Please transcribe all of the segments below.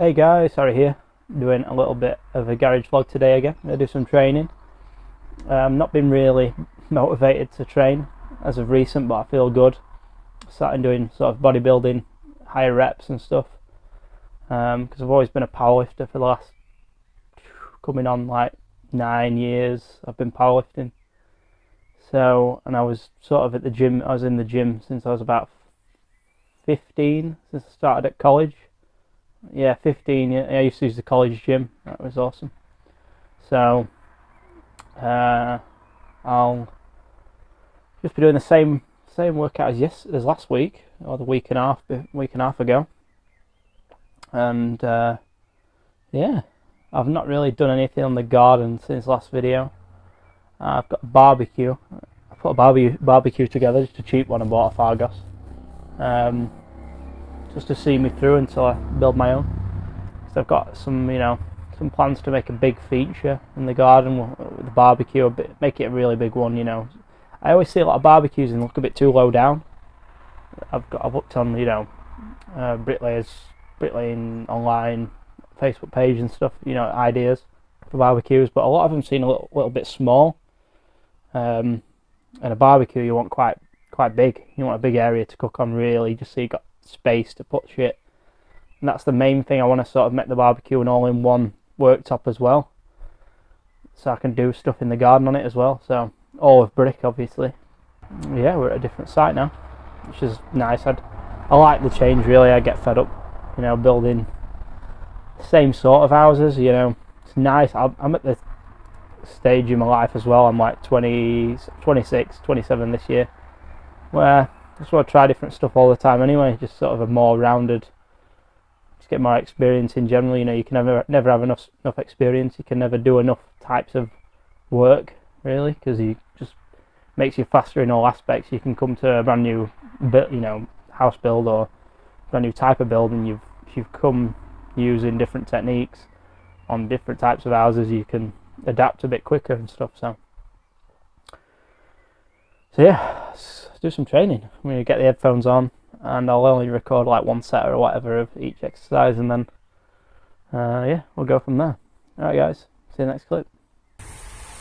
Hey guys, sorry here, doing a little bit of a garage vlog today again. I'm going to do some training. Not been really motivated to train as of recent, but I feel good. Starting doing sort of bodybuilding, higher reps and stuff. Because I've always been a powerlifter for the last, coming on like 9 years, I've been powerlifting. So, and I was sort of at the gym, I was in the gym since I was about 15, since I started at college. Yeah, 15. I used to use the college gym. That was awesome. So I'll just be doing the same workout as last week, or the week and a half ago. And yeah, I've not really done anything on the garden since last video. I've got a barbecue. I put a barbecue together, just a cheap one I bought off Argos. Just to see me through until I build my own. So I've got some plans to make a big feature in the garden with the barbecue, make it a really big one. I always see a lot of barbecues and look a bit too low down. I've looked on bricklaying online Facebook page and stuff, ideas for barbecues, but a lot of them seem a little bit small. And a barbecue you want quite big. You want a big area to cook on, really, just so you got space to put shit. And that's the main thing. I want to sort of make the barbecue an all-in-one worktop as well, so I can do stuff in the garden on it as well. So all with brick, obviously. Yeah, we're at a different site now, which is nice. I like the change, really. I get fed up building the same sort of houses. It's nice. I'm at the stage in my life as well. I'm like 26, 27 this year, where I just want to try different stuff all the time anyway, just sort of a more rounded, just get more experience in general. You can never have enough experience. You can never do enough types of work, really, because you just makes you faster in all aspects. You can come to a brand new house build or brand new type of build, and you've come using different techniques on different types of houses. You can adapt a bit quicker and stuff. So yeah, let's do some training. I'm going to get the headphones on, and I'll only record like one set or whatever of each exercise, and then yeah, we'll go from there. Alright guys, see you next clip.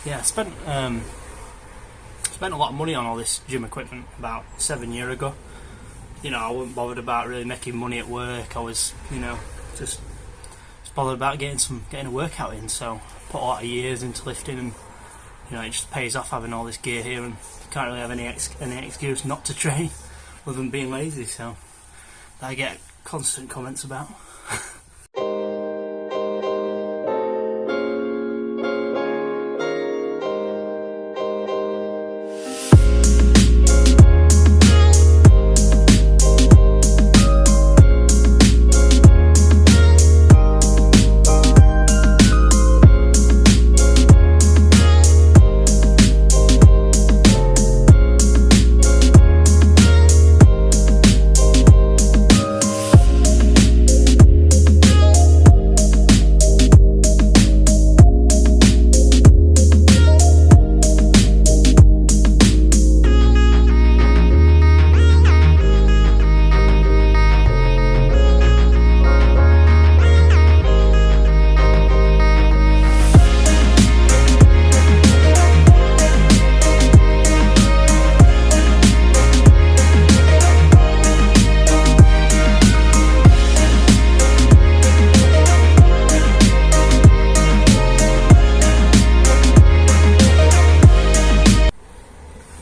Yeah, I spent a lot of money on all this gym equipment about 7 years ago. I wasn't bothered about really making money at work. I was just bothered about getting a workout in. So I put a lot of years into lifting, and it just pays off having all this gear here, and can't really have any excuse not to train other than being lazy. So that I get constant comments about.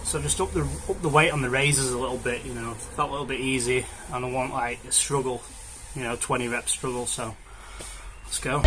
So just up the weight on the raises a little bit, felt a little bit easy, and I want like a struggle, 20 rep struggle, so let's go.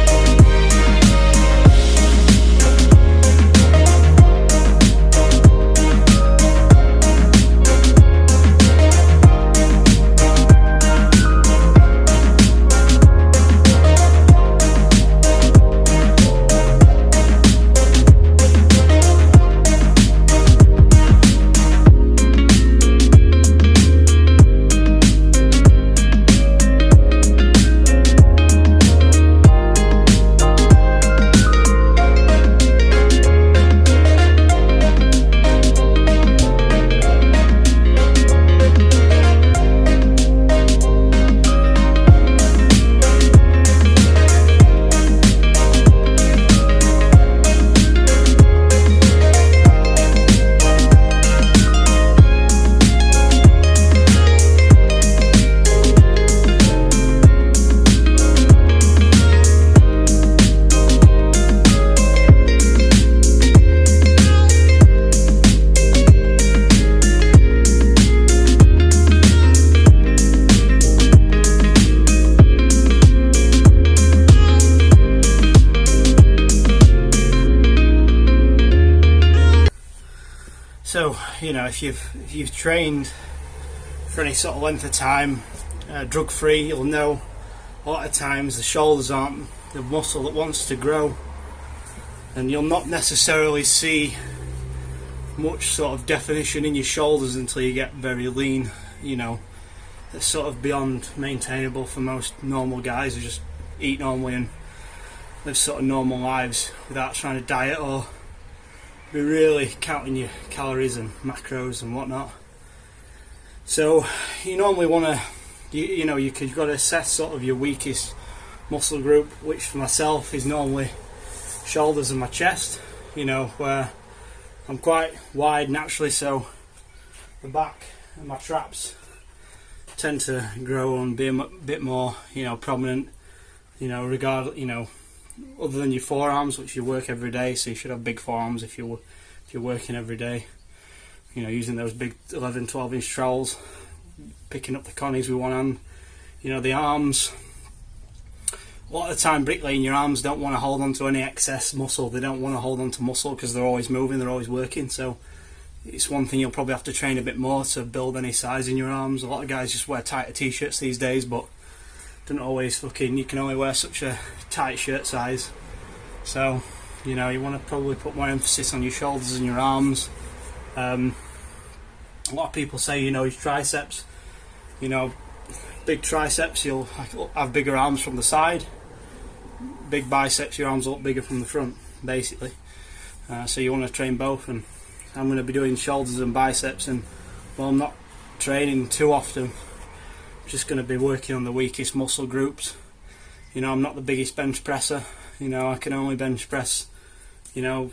you know, if you've trained for any sort of length of time, drug free, you'll know a lot of times the shoulders aren't the muscle that wants to grow, and you'll not necessarily see much sort of definition in your shoulders until you get very lean. You know, it's sort of beyond maintainable for most normal guys who just eat normally and live sort of normal lives without trying to diet or be really counting your calories and macros and whatnot. So you normally want to, you've got to assess sort of your weakest muscle group, which for myself is normally shoulders and my chest, you know, where I'm quite wide naturally, so the back and my traps tend to grow and be a bit more, you know, prominent, you know, other than your forearms, which you work every day, so you should have big forearms if you're working every day, you know, using those big 11-12 inch trowels, picking up the connies with one hand. You know, the arms, a lot of the time bricklaying, your arms don't want to hold on to any excess muscle. They don't want to hold on to muscle because they're always moving, they're always working. So it's one thing you'll probably have to train a bit more to build any size in your arms. A lot of guys just wear tighter t-shirts these days, but don't always you can only wear such a tight shirt size. So, you know, you want to probably put more emphasis on your shoulders and your arms. A lot of people say, you know, your triceps, you know, big triceps, you'll have bigger arms from the side. Big biceps, your arms look bigger from the front, basically. So you want to train both, and I'm going to be doing shoulders and biceps, and well, I'm not training too often. I'm just going to be working on the weakest muscle groups. You know, I'm not the biggest bench presser. You know, I can only bench press, you know,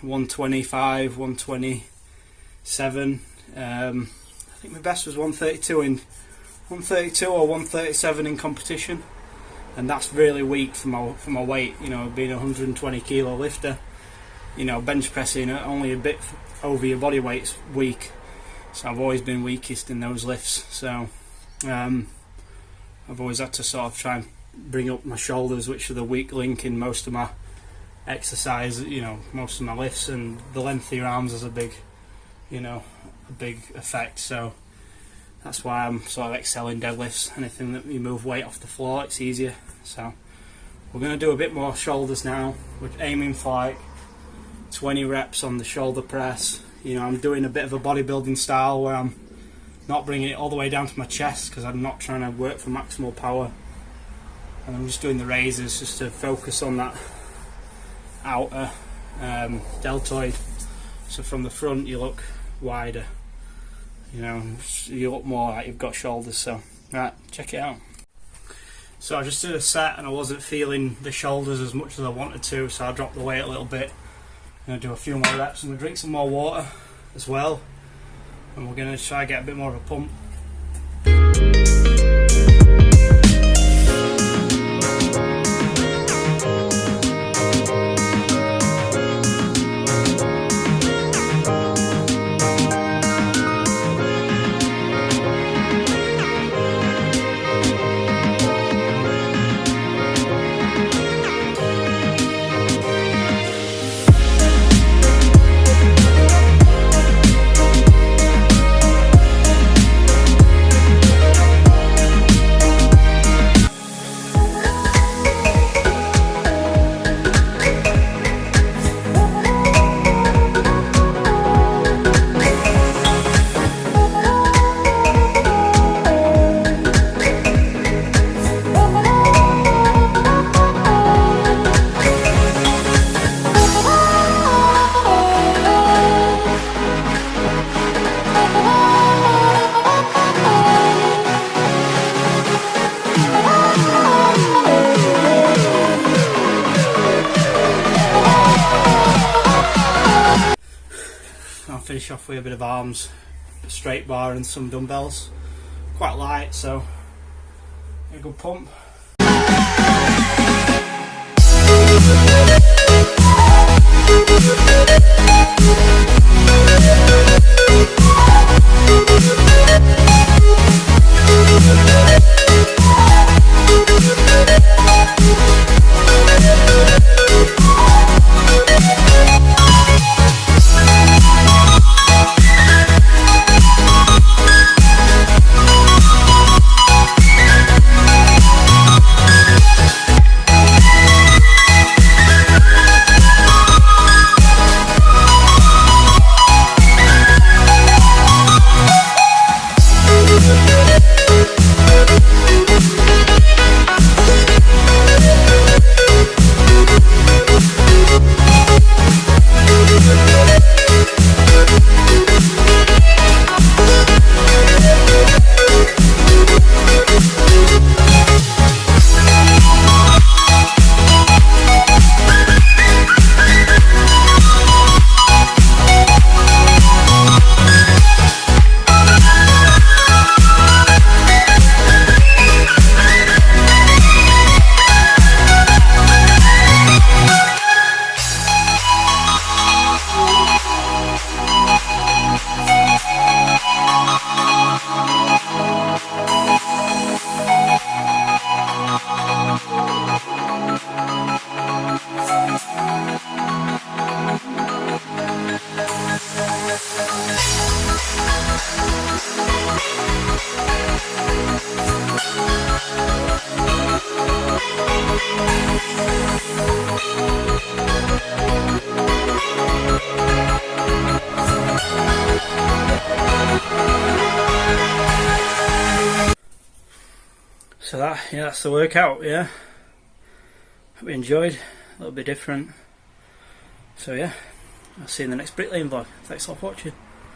125, 127. I think my best was 132 or 137 in competition, and that's really weak for my weight. You know, being a 120 kilo lifter, you know, bench pressing only a bit over your body weight's weak. So I've always been weakest in those lifts. So I've always had to sort of try and bring up my shoulders, which are the weak link in most of my exercise. You know, most of my lifts, and the length of your arms is a big effect. So that's why I'm sort of excelling deadlifts. Anything that you move weight off the floor, it's easier. So we're going to do a bit more shoulders now. We're aiming for like 20 reps on the shoulder press. You know, I'm doing a bit of a bodybuilding style where I'm not bringing it all the way down to my chest because I'm not trying to work for maximal power. And I'm just doing the raises just to focus on that outer deltoid. So from the front you look wider. You know, you look more like you've got shoulders. So, right, check it out. So I just did a set and I wasn't feeling the shoulders as much as I wanted to, so I dropped the weight a little bit. I'm going to do a few more reps. I'm going to drink some more water as well, and we're going to try to get a bit more of a pump. I'll finish off with a bit of arms, a straight bar and some dumbbells. Quite light, so a good pump. So that's the workout, yeah. Hope you enjoyed, a little bit different. So yeah, I'll see you in the next bricklaying vlog. Thanks a lot for watching.